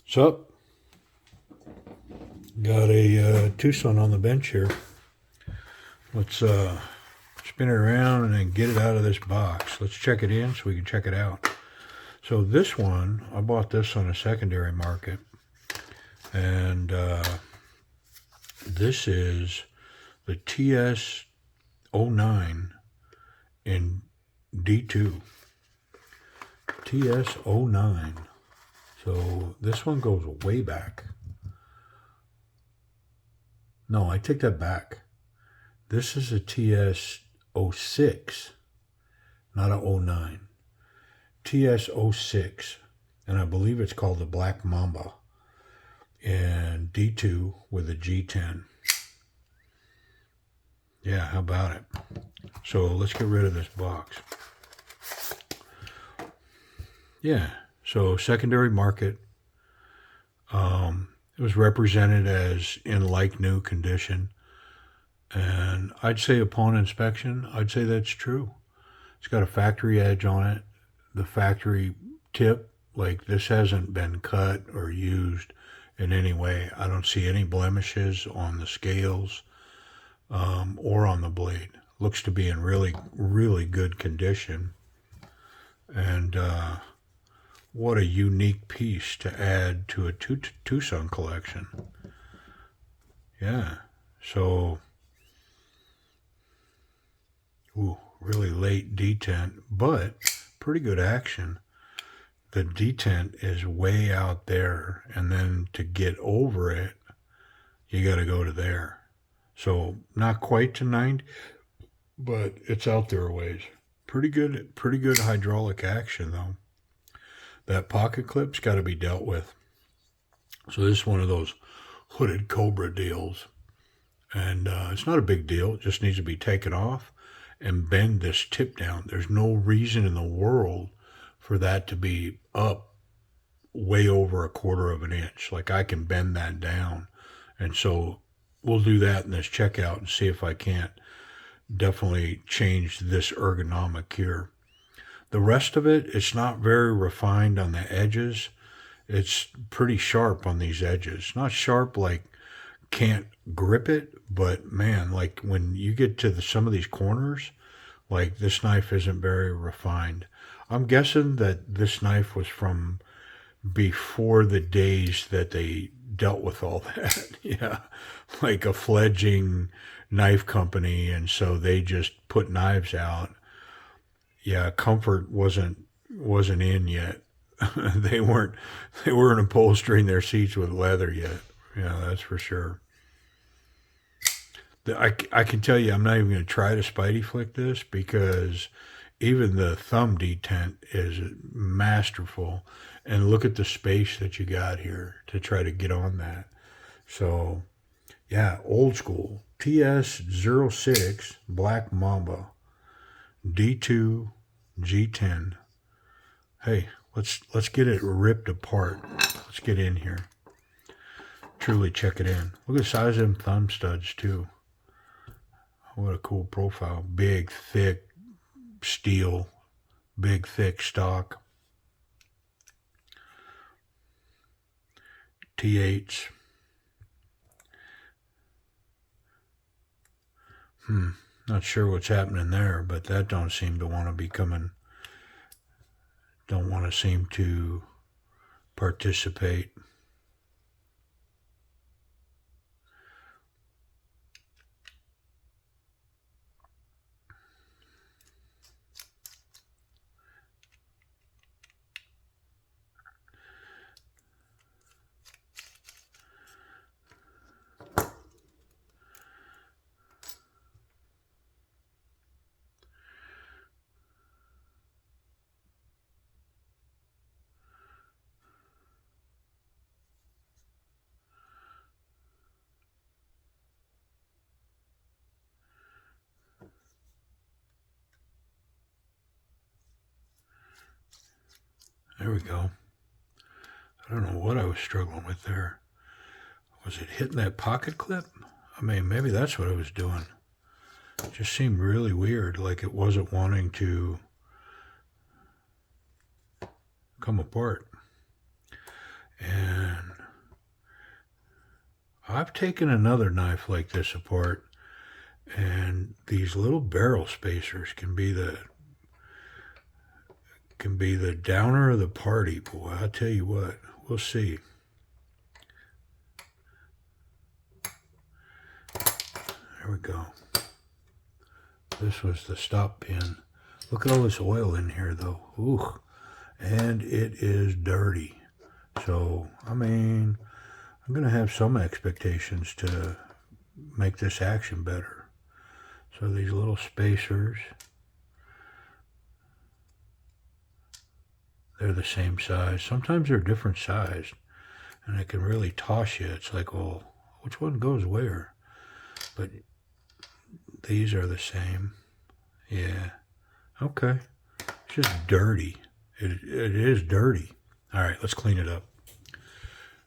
So, got a TWOSUN on the bench here. Let's spin it around and then get it out of this box. Let's check it in so we can check it out. So this one, I bought this on a secondary market. And this is the TS09 in D2. TS09. So this one goes way back. No, I take that back. This is a TS06, not a 09. TS06, and I believe it's called the Black Mamba, and D2 with a G10. Yeah, how about it? So let's get rid of this box. Yeah, so secondary market. It was represented as in like new condition. And I'd say upon inspection, I'd say that's true. It's got a factory edge on it. The factory tip, like this hasn't been cut or used in any way. I don't see any blemishes on the scales or on the blade. Looks to be in really, really good condition. And what a unique piece to add to a TWOSUN collection. Yeah, so, ooh, really late detent, but pretty good action. The detent is way out there, and then to get over it, you got to go to there. So not quite to 90, but it's out there a ways. Pretty good hydraulic action though. That pocket clip's got to be dealt with. So this is one of those hooded Cobra deals. And it's not a big deal. It just needs to be taken off and bend this tip down. There's no reason in the world for that to be up way over 1/4 of an inch. Like I can bend that down. And so we'll do that in this checkout and see if I can't definitely change this ergonomic here. The rest of it, it's not very refined on the edges. It's pretty sharp on these edges. Not sharp like can't grip it, but man, like when you get to some of these corners, like this knife isn't very refined. I'm guessing that this knife was from before the days that they dealt with all that. Yeah, like a fledgling knife company, and so they just put knives out. Yeah, comfort wasn't in yet. they weren't upholstering their seats with leather yet. Yeah, that's for sure. I can tell you, I'm not even going to try to Spidey flick this because even the thumb detent is masterful. And look at the space that you got here to try to get on that. So, yeah, old school. TS06 Black Mamba. D2 G10. Hey, let's get it ripped apart. Let's get in here. Truly check it in. Look at the size of them thumb studs too. What a cool profile. Big, thick steel. Big, thick stock. T8s. Not sure what's happening there, but that don't seem to want to be coming. Don't want to seem to participate. There we go. I don't know what I was struggling with there. Was it hitting that pocket clip? I mean, maybe that's what I was doing. It just seemed really weird, like it wasn't wanting to come apart. And I've taken another knife like this apart, and these little barrel spacers can be the downer of the party, boy. I'll tell you what. We'll see. There we go. This was the stop pin. Look at all this oil in here, though. Ooh. And it is dirty. So, I mean, I'm going to have some expectations to make this action better. So these little spacers, they're the same size. Sometimes they're different sized, and it can really toss you. It's like, well, which one goes where? But these are the same. Yeah. Okay. It's just dirty. It is dirty. All right, let's clean it up.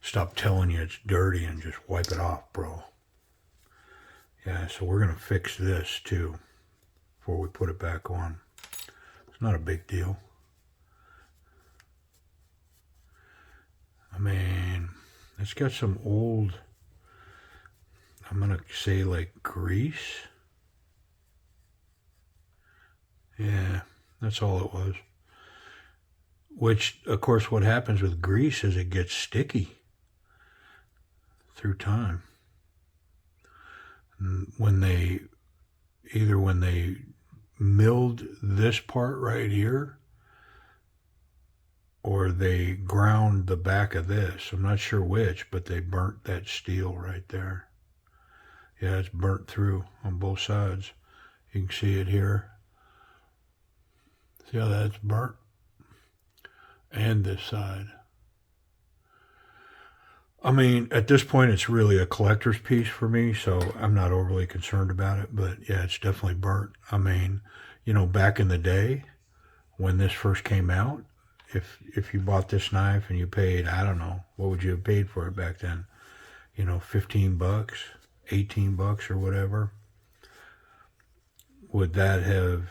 Stop telling you it's dirty and just wipe it off, bro. Yeah, so we're going to fix this too before we put it back on. It's not a big deal. I mean, it's got some old, I'm going to say like grease. Yeah, that's all it was. Which, of course, what happens with grease is it gets sticky through time. When they milled this part right here, or they ground the back of this. I'm not sure which, but they burnt that steel right there. Yeah, it's burnt through on both sides. You can see it here. See how that's burnt? And this side. I mean, at this point, it's really a collector's piece for me, so I'm not overly concerned about it. But yeah, it's definitely burnt. I mean, you know, back in the day when this first came out, if you bought this knife and you paid, I don't know, what would you have paid for it back then? You know, 15 bucks, 18 bucks or whatever. Would that have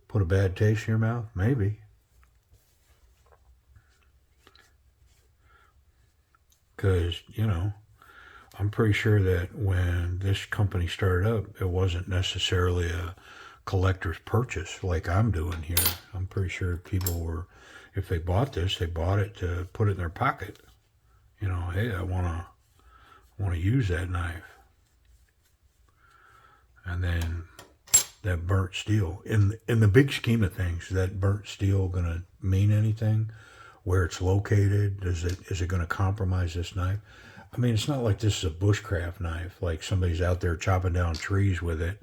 put a bad taste in your mouth? Maybe. Because, you know, I'm pretty sure that when this company started up, it wasn't necessarily a collector's purchase like I'm doing here. I'm pretty sure people were, if they bought this, they bought it to put it in their pocket. You know, hey, I want to use that knife. And then that burnt steel, in the big scheme of things, is that burnt steel going to mean anything? Where it's located, is it going to compromise this knife? I mean, it's not like this is a bushcraft knife, like somebody's out there chopping down trees with it,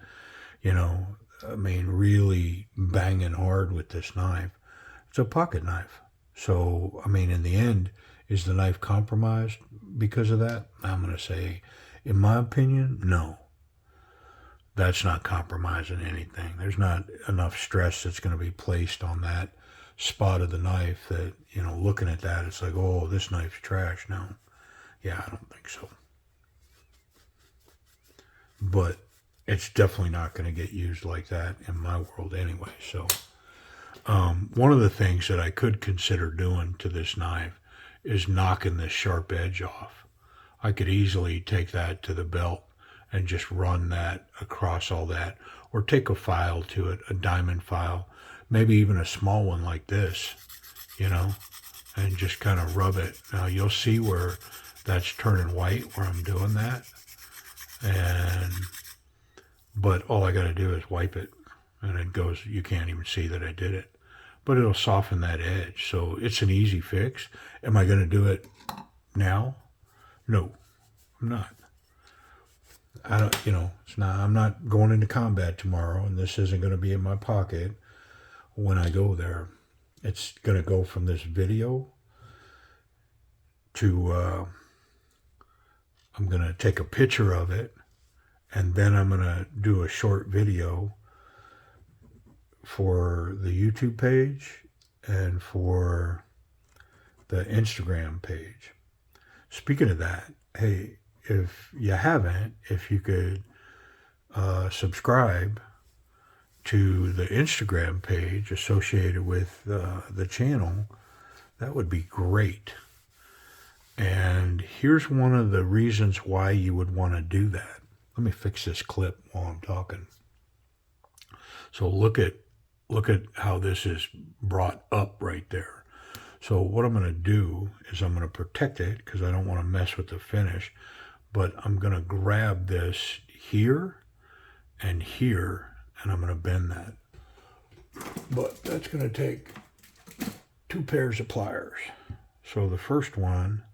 you know. I mean, really banging hard with this knife. It's a pocket knife. So, I mean, in the end, is the knife compromised because of that? I'm going to say, in my opinion, no. That's not compromising anything. There's not enough stress that's going to be placed on that spot of the knife that, you know, looking at that, it's like, oh, this knife's trash. No. Yeah, I don't think so. But it's definitely not going to get used like that in my world anyway. So one of the things that I could consider doing to this knife is knocking this sharp edge off. I could easily take that to the belt and just run that across all that, or take a file to it, a diamond file, maybe even a small one like this, you know, and just kind of rub it. Now you'll see where that's turning white where I'm doing that. But all I got to do is wipe it, and it goes, you can't even see that I did it. But it'll soften that edge. So it's an easy fix. Am I going to do it now? No, I'm not. I don't, you know, it's not, I'm not going into combat tomorrow, and this isn't going to be in my pocket when I go there. It's going to go from this video to, I'm going to take a picture of it, and then I'm going to do a short video for the YouTube page and for the Instagram page. Speaking of that, hey, if you haven't, if you could subscribe to the Instagram page associated with the channel, that would be great. And here's one of the reasons why you would want to do that. Let me fix this clip while I'm talking. So look at how this is brought up right there. So what I'm going to do is I'm going to protect it because I don't want to mess with the finish. But I'm going to grab this here and here, and I'm going to bend that. But that's going to take 2 pairs of pliers. So the first one,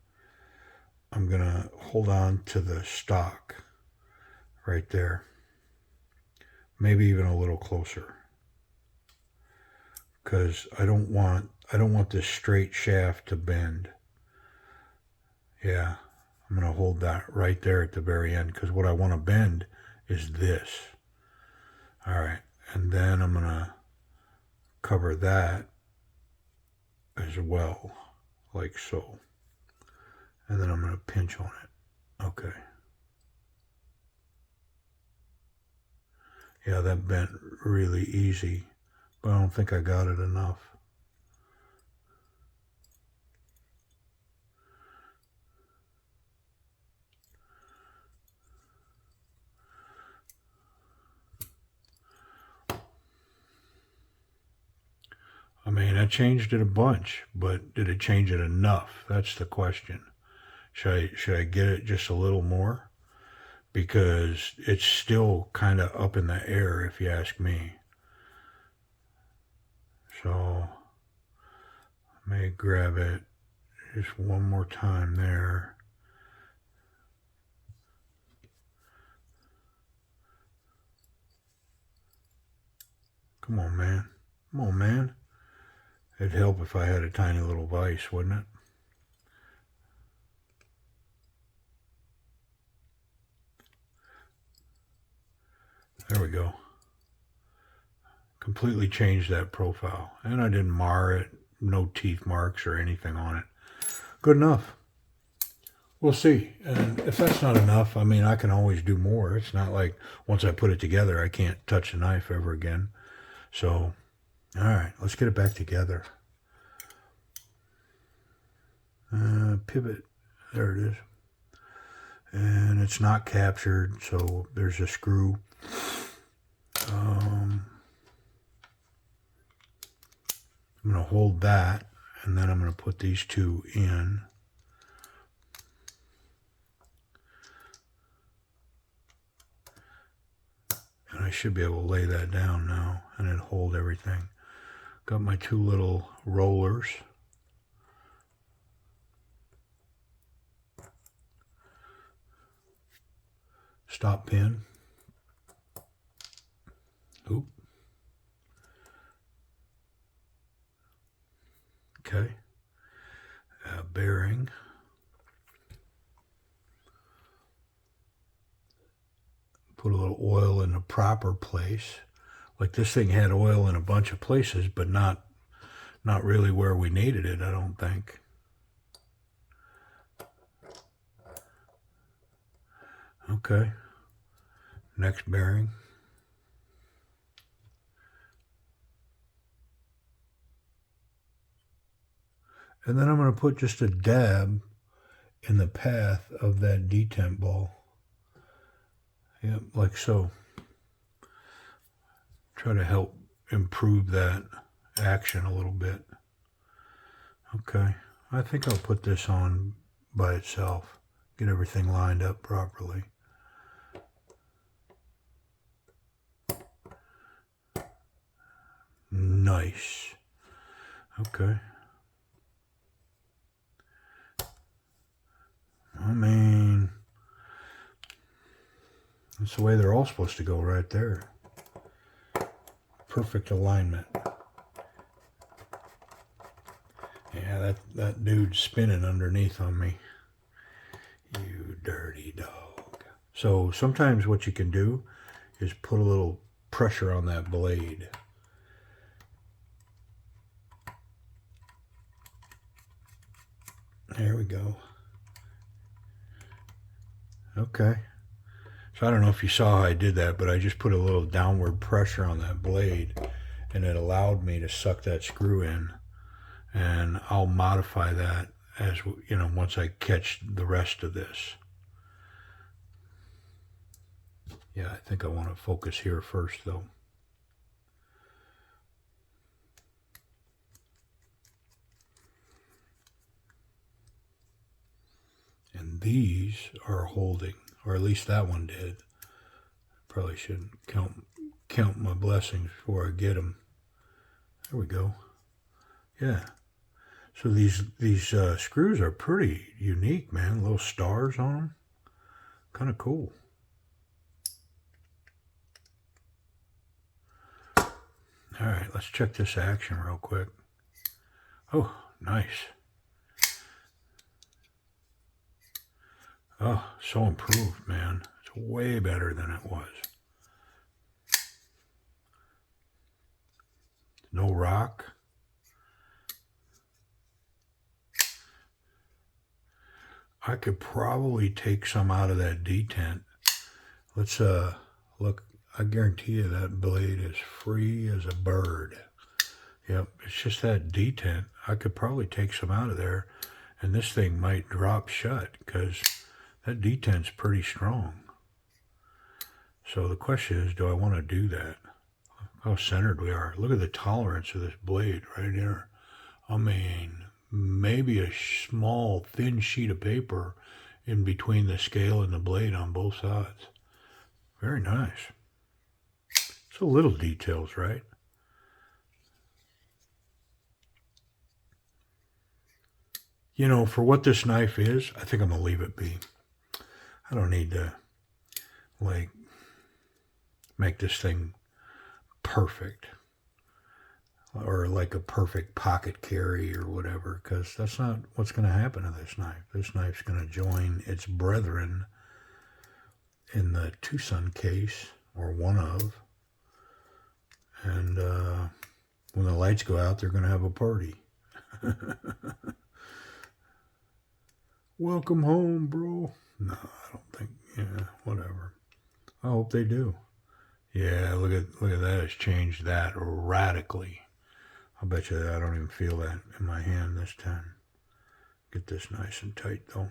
I'm going to hold on to the stock right there. Maybe even a little closer. Because I don't want this straight shaft to bend. Yeah, I'm going to hold that right there at the very end because what I want to bend is this. All right, and then I'm going to cover that as well, like so. And then I'm going to pinch on it. Okay. Yeah, that bent really easy, but I don't think I got it enough. I mean, I changed it a bunch, but did it change it enough? That's the question. Should I get it just a little more? Because it's still kind of up in the air, if you ask me. So I may grab it just one more time there. Come on, man. Come on, man. It'd help if I had a tiny little vise, wouldn't it? There we go. Completely changed that profile. And I didn't mar it. No teeth marks or anything on it. Good enough. We'll see. And if that's not enough, I mean, I can always do more. It's not like once I put it together, I can't touch the knife ever again. So, all right, let's get it back together. Pivot. There it is. And it's not captured, so there's a screw. I'm going to hold that, and then I'm going to put these two in. And I should be able to lay that down now, and it'll hold everything. Got my 2 little rollers. Stop pin. Oop. Okay. Bearing. Put a little oil in the proper place. Like this thing had oil in a bunch of places, but not really where we needed it, I don't think. Okay. Next bearing. And then I'm going to put just a dab in the path of that detent ball. Yep, like so. Try to help improve that action a little bit. Okay, I think I'll put this on by itself. Get everything lined up properly. Nice. Okay. I mean, that's the way they're all supposed to go right there. Perfect alignment. Yeah, that dude's spinning underneath on me. You dirty dog. So sometimes what you can do is put a little pressure on that blade. There we go. Okay. So I don't know if you saw how I did that, but I just put a little downward pressure on that blade, and it allowed me to suck that screw in. And I'll modify that as you know, once I catch the rest of this. Yeah, I think I want to focus here first though. And these are holding, or at least that one did. Probably shouldn't count my blessings before I get them. There we go. Yeah. So these screws are pretty unique, man. Little stars on them. Kind of cool. All right, let's check this action real quick. Oh, nice. Oh, so improved, man. It's way better than it was. No rock. I could probably take some out of that detent. Let's look. I guarantee you that blade is free as a bird. Yep, it's just that detent. I could probably take some out of there, and this thing might drop shut because that detent's pretty strong. So the question is, do I want to do that? How centered we are. Look at the tolerance of this blade right here. I mean, maybe a small, thin sheet of paper in between the scale and the blade on both sides. Very nice. So little details, right? You know, for what this knife is, I think I'm going to leave it be. I don't need to, like, make this thing perfect. Or like a perfect pocket carry or whatever, because that's not what's going to happen to this knife. This knife's going to join its brethren in the TWOSUN case, or one of. And when the lights go out, they're going to have a party. Welcome home, bro. No, I don't think. Yeah, whatever. I hope they do. Yeah, look at that. It's changed that radically. I bet you that I don't even feel that in my hand this time. Get this nice and tight though.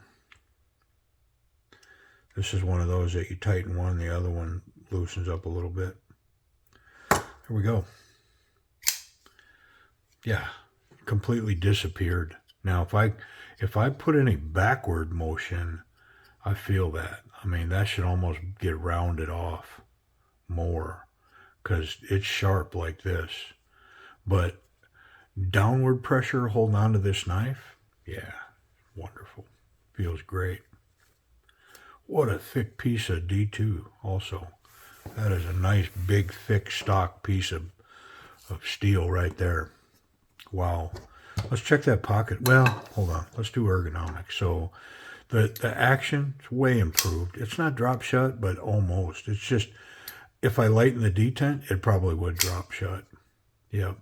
This is one of those that you tighten one, the other one loosens up a little bit. Here we go. Yeah, completely disappeared. Now, if I put any backward motion, I feel that. I mean, that should almost get rounded off more because it's sharp like this. But downward pressure holding on to this knife, yeah, wonderful. Feels great. What a thick piece of D2 also. That is a nice, big, thick, stock piece of steel right there. Wow. Let's check that pocket. Well, hold on. Let's do ergonomics. So the action is way improved. It's not drop shut, but almost. It's just, if I lighten the detent, it probably would drop shut. Yep.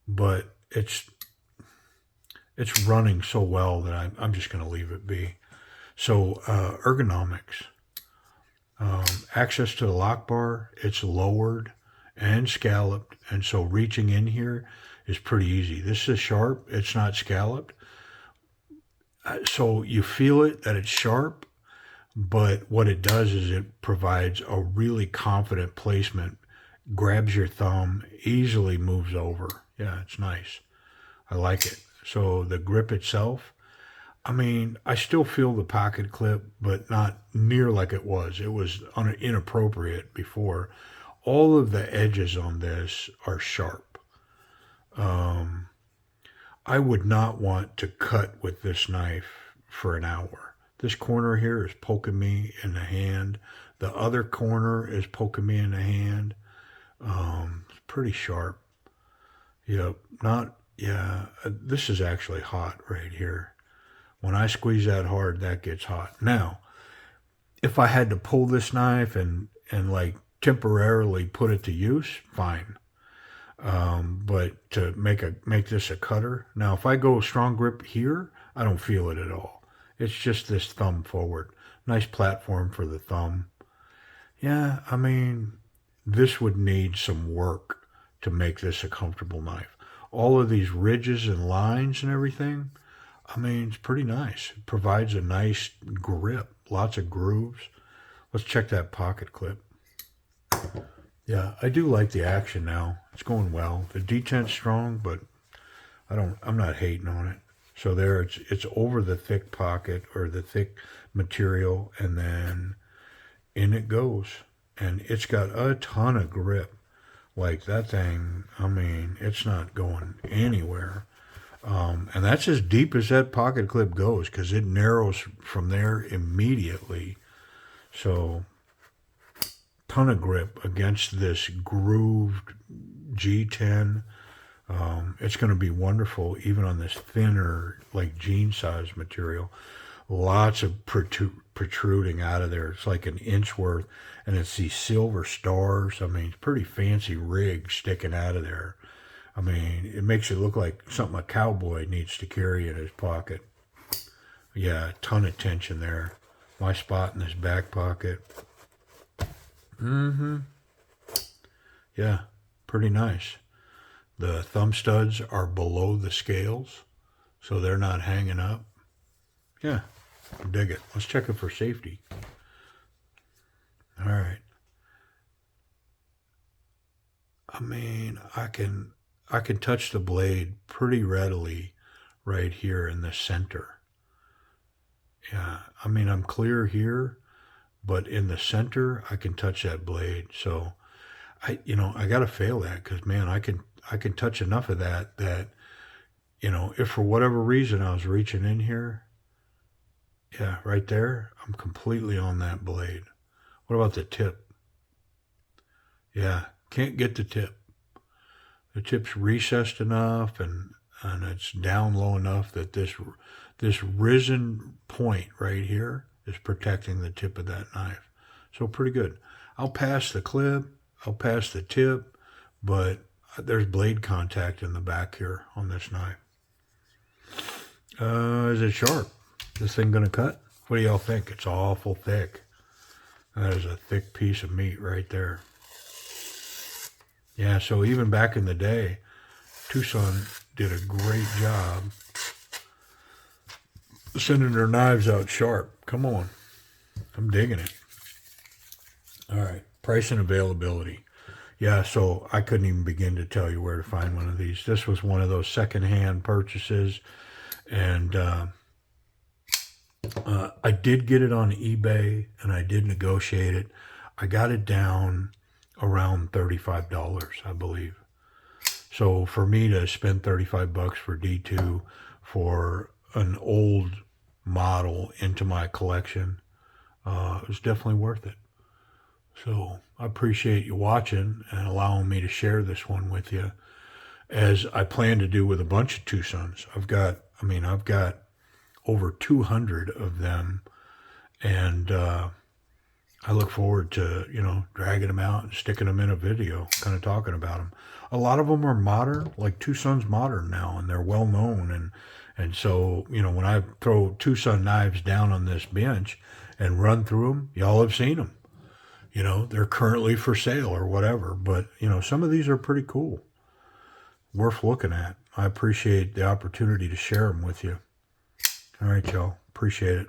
But it's running so well that I'm just going to leave it be. So ergonomics. Access to the lock bar, it's lowered and scalloped, and so reaching in here is pretty easy. This is sharp, it's not scalloped. So you feel it that it's sharp, but what it does is it provides a really confident placement, grabs your thumb, easily moves over. Yeah, it's nice. I like it. So the grip itself, I mean, I still feel the pocket clip, but not near like it was. It was inappropriate before. All of the edges on this are sharp. I would not want to cut with this knife for an hour. This corner here is poking me in the hand. The other corner is poking me in the hand. It's pretty sharp. Yep, this is actually hot right here. When I squeeze that hard, that gets hot. Now, if I had to pull this knife and like temporarily put it to use, fine. But to make this a cutter. Now, if I go strong grip here, I don't feel it at all. It's just this thumb forward. Nice platform for the thumb. Yeah, I mean, this would need some work to make this a comfortable knife. all of these ridges and lines and everything. I mean, it's pretty nice. It provides a nice grip, lots of grooves. Let's check that pocket clip. Yeah, I do like the action now. It's going well. The detent's strong, but I'm not hating on it. So there, it's over the thick pocket or the thick material, and then in it goes. And it's got a ton of grip. Like that thing, I mean, it's not going anywhere. And that's as deep as that pocket clip goes, because it narrows from there immediately. So, ton of grip against this grooved G10. It's going to be wonderful even on this thinner, like jean size material. Lots of protruding out of there. It's like an inch worth, and it's these silver stars. I mean, it's pretty fancy rig sticking out of there. I mean, it makes it look like something a cowboy needs to carry in his pocket. Yeah, a ton of tension there. My spot in this back pocket. Yeah, pretty nice. The thumb studs are below the scales, so they're not hanging up. Yeah, I dig it. Let's check it for safety. All right. I mean, I can touch the blade pretty readily right here in the center. Yeah, I mean, I'm clear here, but in the center, I can touch that blade. So I got to fail that, because man, I can touch enough of that if for whatever reason I was reaching in here, yeah, right there, I'm completely on that blade. What about the tip? Yeah, can't get the tip. The tip's recessed enough and it's down low enough that this risen point right here is protecting the tip of that knife. So pretty good. I'll pass the clip, I'll pass the tip, but there's blade contact in the back here on this knife. Is it sharp? This thing gonna cut? What do y'all think? It's awful thick. That is a thick piece of meat right there. Yeah, so even back in the day, TWOSUN did a great job sending their knives out sharp. Come on. I'm digging it. All right, price and availability. Yeah, so I couldn't even begin to tell you where to find one of these. This was one of those secondhand purchases, and I did get it on eBay, and I did negotiate it. I got it down around $35, I believe. So for me to spend $35 for D2 for an old model into my collection, it was definitely worth it. So I appreciate you watching and allowing me to share this one with you, as I plan to do with a bunch of TWOSUNs. I've got over 200 of them, and I look forward to, dragging them out and sticking them in a video, kind of talking about them. A lot of them are modern, like TWOSUN's modern now, and they're well known. And so, when I throw TWOSUN knives down on this bench and run through them, y'all have seen them. They're currently for sale or whatever. But, some of these are pretty cool, worth looking at. I appreciate the opportunity to share them with you. All right, y'all. Appreciate it.